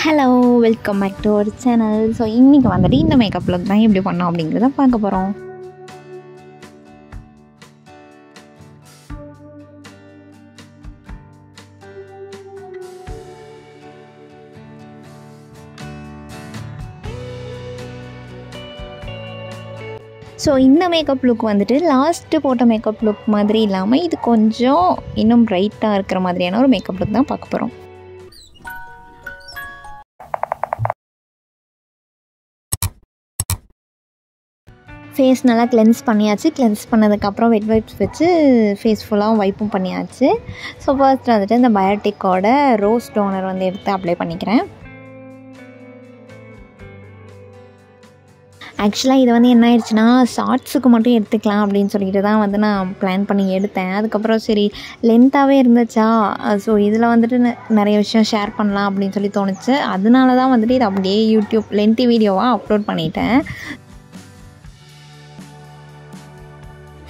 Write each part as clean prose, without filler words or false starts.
Hello welcome back to our channel. So இன்றைக்கி வந்துட்டு இந்த மேக்கப் லுக் தான் எப்படி பண்ணோம் அப்படிங்கிறத பார்க்க போகிறோம். ஸோ இந்த மேக்கப் லுக் வந்துட்டு லாஸ்ட்டு போட்ட மேக்கப் லுக் மாதிரி இல்லாமல் இது கொஞ்சம் இன்னும் ப்ரைட்டாக இருக்கிற மாதிரியான ஒரு மேக்கப் லுக் தான் பார்க்க போகிறோம். ஃபேஸ் நல்லா கிளென்ஸ் பண்ணியாச்சு. கிளென்ஸ் பண்ணதுக்கப்புறம் வெட் வைப்ஸ் வச்சு ஃபேஸ் ஃபுல்லாக வைப்பும் பண்ணியாச்சு. ஸோ ஃபர்ஸ்ட் வந்துட்டு இந்த பயோட்டிக்கோட ரோஸ் டோனர் வந்து எடுத்து அப்ளை பண்ணிக்கிறேன். ஆக்சுவலாக இது வந்து என்ன ஆயிடுச்சுன்னா ஷார்ட்ஸுக்கு மட்டும் எடுத்துக்கலாம் அப்படின்னு சொல்லிட்டு தான் வந்து நான் பிளான் பண்ணி எடுத்தேன். அதுக்கப்புறம் சரி லென்த்தாகவே இருந்துச்சா, ஸோ இதில் வந்துட்டு நிறைய விஷயம் ஷேர் பண்ணலாம் அப்படின்னு சொல்லி தோணுச்சு. அதனால தான் வந்துட்டு இது அப்படியே யூடியூப் லென்த்தி வீடியோவாக அப்லோட் பண்ணிட்டேன்.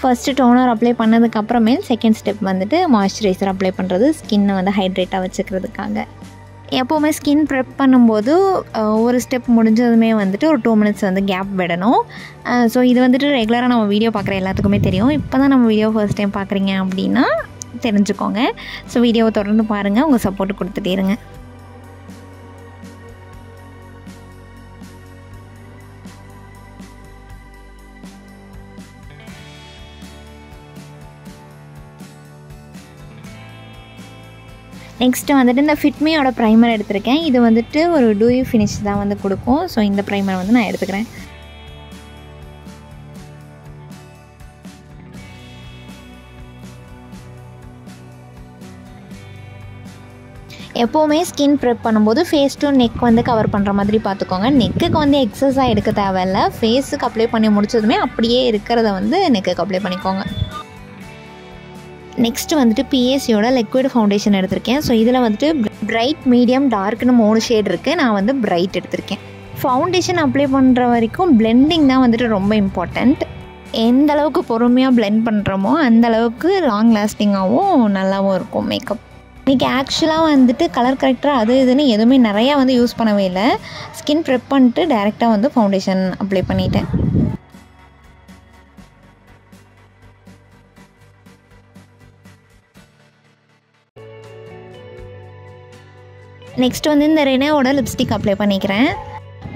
ஃபஸ்ட்டு டோனர் அப்ளை பண்ணதுக்கப்புறமேல் செகண்ட் ஸ்டெப் வந்துட்டு மாய்ஸ்சரைசர் அப்ளை பண்ணுறது, ஸ்கின்னை வந்து ஹைட்ரேட்டாக வச்சுக்கிறதுக்காக. எப்போவுமே ஸ்கின் ப்ரெப் பண்ணும்போது ஒரு ஸ்டெப் முடிஞ்சதுமே வந்துட்டு ஒரு 2 மினிட்ஸ் வந்து கேப் விடணும். ஸோ இது வந்துட்டு ரெகுலராக நம்ம வீடியோ பார்க்குற எல்லாத்துக்குமே தெரியும். இப்போ தான் நம்ம வீடியோ ஃபர்ஸ்ட் டைம் பார்க்குறீங்க அப்படின்னா தெரிஞ்சுக்கோங்க. ஸோ வீடியோவை தொடர்ந்து பாருங்கள், உங்கள் சப்போர்ட் கொடுத்துட்டே இருங்க. நெக்ஸ்ட்டு வந்துட்டு இந்த ஃபிட்மியோட ப்ரைமர் எடுத்திருக்கேன். இது வந்துட்டு ஒரு டூயி ஃபினிஷ் தான் வந்து கொடுக்கும். ஸோ இந்த ப்ரைமர் வந்து நான் எடுத்துக்கிறேன். எப்போவுமே ஸ்கின் ப்ரெப் பண்ணும்போது ஃபேஸ் டு நெக் வந்து கவர் பண்ணுற மாதிரி பார்த்துக்கோங்க. நெக்குக்கு வந்து எக்ஸஸாக எடுக்க தேவையில்லை. ஃபேஸுக்கு அப்ளை பண்ணி முடிச்சதுமே அப்படியே இருக்கிறத வந்து நெக்குக்கு அப்ளை பண்ணிக்கோங்க. நெக்ஸ்ட்டு வந்துட்டு பிஎஸ்சியோட லிக்விட் ஃபவுண்டேஷன் எடுத்திருக்கேன். ஸோ இதில் வந்துட்டு பிரைட், மீடியம், டார்க்னு 3 ஷேட் இருக்குது. நான் வந்து பிரைட் எடுத்திருக்கேன். ஃபவுண்டேஷன் அப்ளை பண்ணுற வரைக்கும் பிளெண்டிங் தான் வந்துட்டு ரொம்ப இம்பார்ட்டண்ட். எந்த அளவுக்கு பொறுமையாக பிளெண்ட் பண்ணுறோமோ அந்தளவுக்கு லாங் லாஸ்டிங்காகவும் நல்லாவும் இருக்கும் மேக்கப். இன்றைக்கி ஆக்சுவலாக வந்துட்டு கலர் கரெக்டராக அது இதுன்னு எதுவுமே நிறையா வந்து யூஸ் பண்ணவே இல்லை. ஸ்கின் ப்ரெப் பண்ணிட்டு டைரெக்டாக வந்து ஃபவுண்டேஷன் அப்ளை பண்ணிட்டேன். நெக்ஸ்ட் வந்து இந்த ரெனோவோட லிப்ஸ்டிக் அப்ளை பண்ணிக்கிறேன்.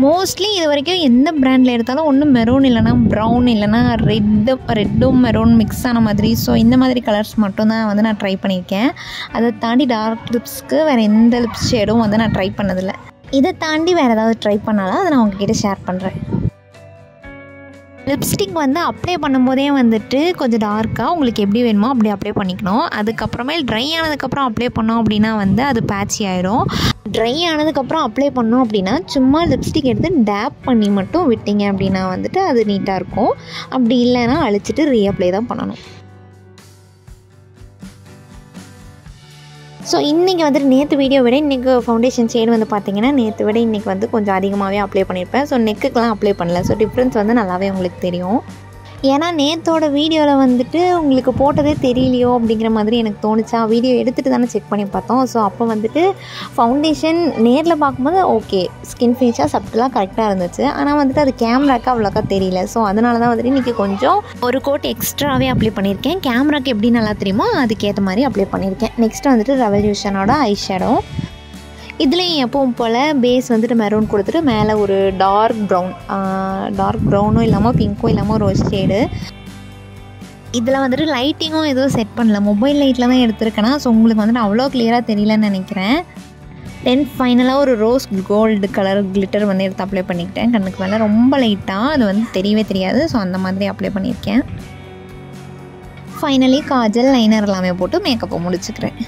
மோஸ்ட்லி இது வரைக்கும் எந்த ப்ராண்டில் எடுத்தாலும் ஒன்று மெரூன் இல்லைனா ப்ரௌன் இல்லைனா ரெட்டும் மெரூன் மிக்ஸ் ஆன மாதிரி, ஸோ இந்த மாதிரி கலர்ஸ் மட்டும்தான் வந்து நான் ட்ரை பண்ணியிருக்கேன். அதை தாண்டி டார்க் லிப்ஸ்க்கு வேறு எந்த லிப்ஸ் ஷேடும் வந்து நான் ட்ரை பண்ணதில்லை. இதை தாண்டி வேறு ஏதாவது ட்ரை பண்ணாலும் அதை நான் உங்ககிட்ட ஷேர் பண்ணுறேன். லிப்ஸ்டிக் வந்து அப்ளை பண்ணும்போதே வந்துட்டு கொஞ்சம் டார்க்காக உங்களுக்கு எப்படி வேணுமோ அப்படி அப்ளை பண்ணிக்கணும். அதுக்கப்புறமே ட்ரை ஆனதுக்கப்புறம் அப்ளை பண்ணோம் அப்படின்னா வந்து அது பேட்சி ஆகிடும். ட்ரை ஆனதுக்கப்புறம் அப்ளை பண்ணோம் அப்படின்னா சும்மா லிப்ஸ்டிக் எடுத்து டேப் பண்ணி மட்டும் விட்டீங்க அப்படின்னா வந்துட்டு அது நீட்டாக இருக்கும். அப்படி இல்லைன்னா அழிச்சிட்டு ரீஅப்ளை தான் பண்ணணும். ஸோ இன்றைக்கி வந்துட்டு நேற்று வீடியோ விட இன்றைக்கி ஃபவுண்டேஷன் ஷேடு வந்து பார்த்திங்கன்னா நேற்று விட இன்றைக்கி வந்து கொஞ்சம் அதிகமாகவே அப்ளை பண்ணியிருப்பேன். ஸோ நெக்குக்கெலாம் அப்ளை பண்ணல. ஸோ டிஃப்ரென்ஸ் வந்து நல்லாவே உங்களுக்கு தெரியும். ஏன்னா நேற்றோட வீடியோவில் வந்துட்டு உங்களுக்கு போட்டதே தெரியலையோ அப்படிங்கிற மாதிரி எனக்கு தோணுச்சா. வீடியோ எடுத்துகிட்டு தானே செக் பண்ணி பார்த்தோம். ஸோ அப்போ வந்துட்டு ஃபவுண்டேஷன் நேரில் பார்க்கும்போது ஓகே ஸ்கின் ஃபினிஷாக சப்டெலாம் கரெக்டாக இருந்துச்சு. ஆனால் வந்துட்டு அது கேமராக்கு அவ்வளோக்கா தெரியல. ஸோ அதனால தான் வந்துட்டு இன்றைக்கி கொஞ்சம் ஒரு கோட் எக்ஸ்ட்ராவே அப்ளை பண்ணியிருக்கேன். கேமராக்கு எப்படி நல்லா தெரியுமோ அதுக்கேற்ற மாதிரி அப்ளை பண்ணியிருக்கேன். நெக்ஸ்ட்டு வந்துட்டு ரெவல்யூஷனோட ஐ ஷேடோ. இதுலேயும் எப்பவும் போல் பேஸ் வந்துட்டு மெரூன் கொடுத்துட்டு மேலே ஒரு டார்க் ப்ரௌனும் இல்லாமல் பிங்க்கும் இல்லாமல் ரோஸ் ஷேடு. இதில் வந்துட்டு லைட்டிங்கும் எதுவும் செட் பண்ணல, மொபைல் லைட்டில் தான் எடுத்துருக்கேன்னா. ஸோ உங்களுக்கு வந்துட்டு அவ்வளோ கிளியராக தெரியலன்னு நினைக்கிறேன். தென் ஃபைனலாக ஒரு ரோஸ் கோல்டு கலர் கிளிட்டர் வந்து எடுத்து அப்ளை பண்ணிக்கிட்டேன் கண்ணுக்கு மேலே. ரொம்ப லைட்டாக அது வந்து தெரியவே தெரியாது. ஸோ அந்த மாதிரி அப்ளை பண்ணியிருக்கேன். ஃபைனலி காஜல், லைனர் எல்லாமே போட்டு மேக்கப்பை முடிச்சுக்கிறேன்.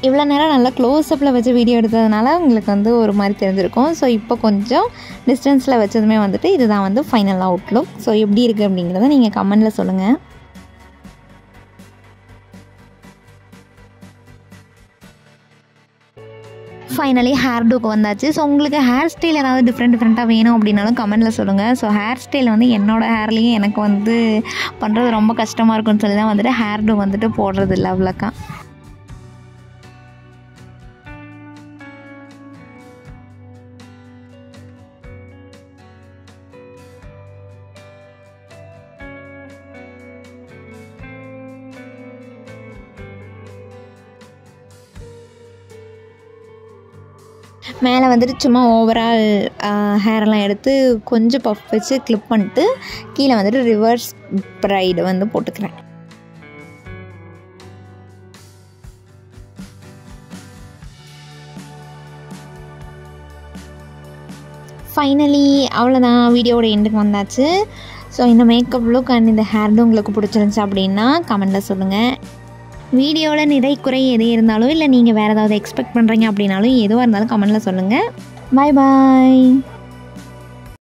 இவ்வளோ நேரம் நல்லா க்ளோஸ்அப்பில் வச்சு வீடியோ எடுத்ததுனால உங்களுக்கு வந்து ஒரு மாதிரி தெரிஞ்சிருக்கும். ஸோ இப்போ கொஞ்சம் டிஸ்டன்ஸில் வச்சதுமே வந்துட்டு இதுதான் வந்து ஃபைனல் அவுட்லுக். ஸோ எப்படி இருக்குது அப்படிங்கிறத நீங்கள் கமெண்டில் சொல்லுங்கள். ஃபைனலி ஹேர் டூக்கு வந்தாச்சு. ஸோ உங்களுக்கு ஹேர் ஸ்டைல் ஏதாவது டிஃப்ரெண்ட்டாக வேணும் அப்படின்னாலும் கமெண்ட்டில் சொல்லுங்கள். ஸோ ஹேர் ஸ்டைல் வந்து என்னோடய ஹேர்லேயும் எனக்கு வந்து பண்ணுறது ரொம்ப கஷ்டமாக இருக்குன்னு சொல்லி தான் வந்துட்டு ஹேர் டூ வந்துட்டு போடுறது இல்லை அவ்வளோக்கா. மேலே வந்துட்டு சும்மா ஓவரால் ஹேரெல்லாம் எடுத்து கொஞ்சம் பஃப் வச்சு கிளிப் பண்ணிட்டு கீழே வந்துட்டு ரிவர்ஸ் ப்ரைடு வந்து போட்டுக்கிறேன். ஃபைனலி அவ்வளோதான், வீடியோவோட எண்டுக்கு வந்தாச்சு. ஸோ இந்த மேக்கப் லுக் அண்ட் இந்த ஹேர் டூ உங்களுக்கு பிடிச்சிருந்துச்சு அப்படின்னா கமெண்ட்டில் சொல்லுங்கள். வீடியோவில் நிறை குறை எது இருந்தாலும் இல்லை நீங்கள் வேறு ஏதாவது எக்ஸ்பெக்ட் பண்ணுறீங்க அப்படின்னாலும் எதுவாக இருந்தாலும் கமெண்ட்டில் சொல்லுங்கள். பாய் பாய்.